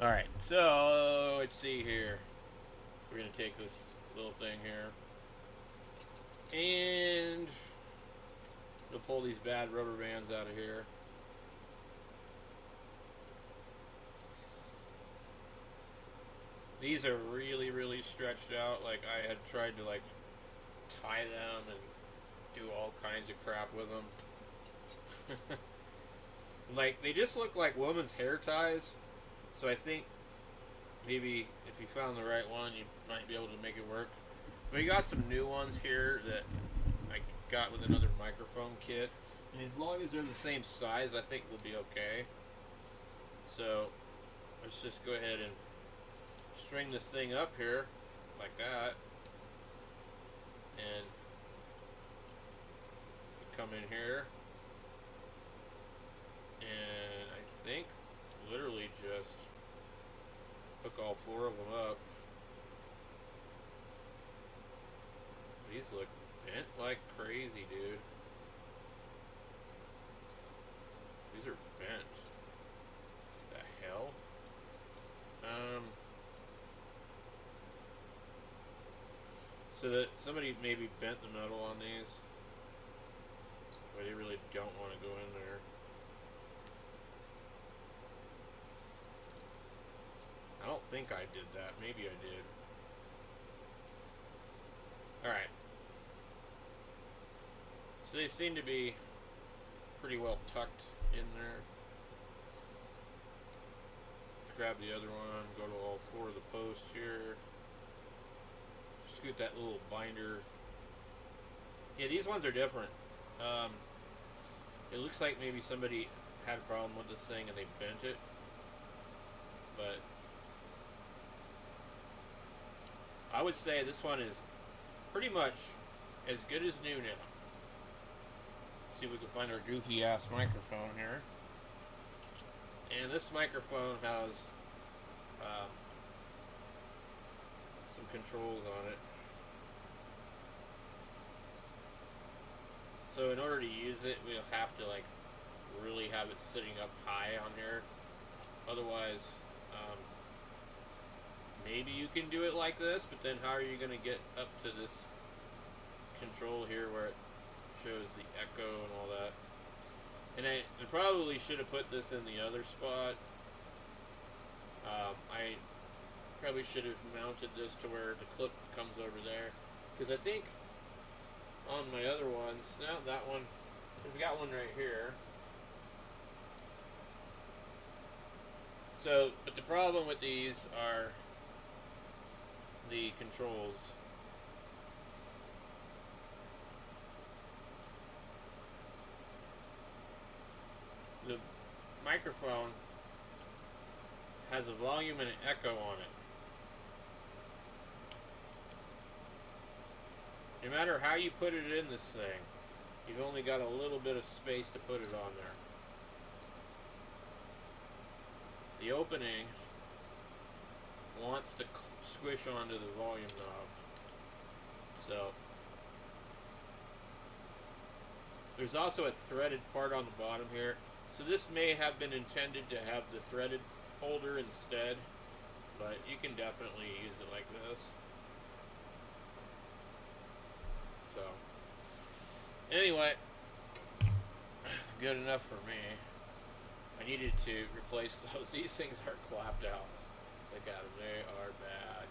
Alright, so let's see here. We're going to take this little thing here. And we'll pull these bad rubber bands out of here. These are really, really stretched out. Like, I had tried to, like, tie them and do all kinds of crap with them. Like, they just look like women's hair ties. So I think maybe if you found the right one, you might be able to make it work. We got some new ones here that I got with another microphone kit. And as long as they're the same size, I think we'll be okay. So let's just go ahead and string this thing up here like that. And come in here. And I think literally just hook all four of them up. These look bent like crazy, dude. These are bent. What the hell? So that somebody maybe bent the metal on these, but they really don't want to go in there. I don't think I did that. Maybe I did. Alright. So they seem to be pretty well tucked in there. Let's grab the other one, go to all four of the posts here. Scoot that little binder. Yeah, these ones are different. It looks like maybe somebody had a problem with this thing and they bent it. But I would say this one is pretty much as good as new now. Let's see if we can find our goofy ass microphone here. And this microphone has some controls on it. So in order to use it, we'll have to like really have it sitting up high on here. Otherwise, maybe you can do it like this, but then how are you going to get up to this control here where it shows the echo and all that? And I probably should have put this in the other spot. I probably should have mounted this to where the clip comes over there. Because I think on my other ones, now that one, we've got one right here. So, but the problem with these are the controls. The microphone has a volume and an echo on it. No matter how you put it in this thing, you've only got a little bit of space to put it on there. The opening wants to squish onto the volume knob. So there's also a threaded part on the bottom here. So this may have been intended to have the threaded holder instead, but you can definitely use it like this. So anyway, good enough for me. I needed to replace those. These things are clapped out. Look at them, they are bad.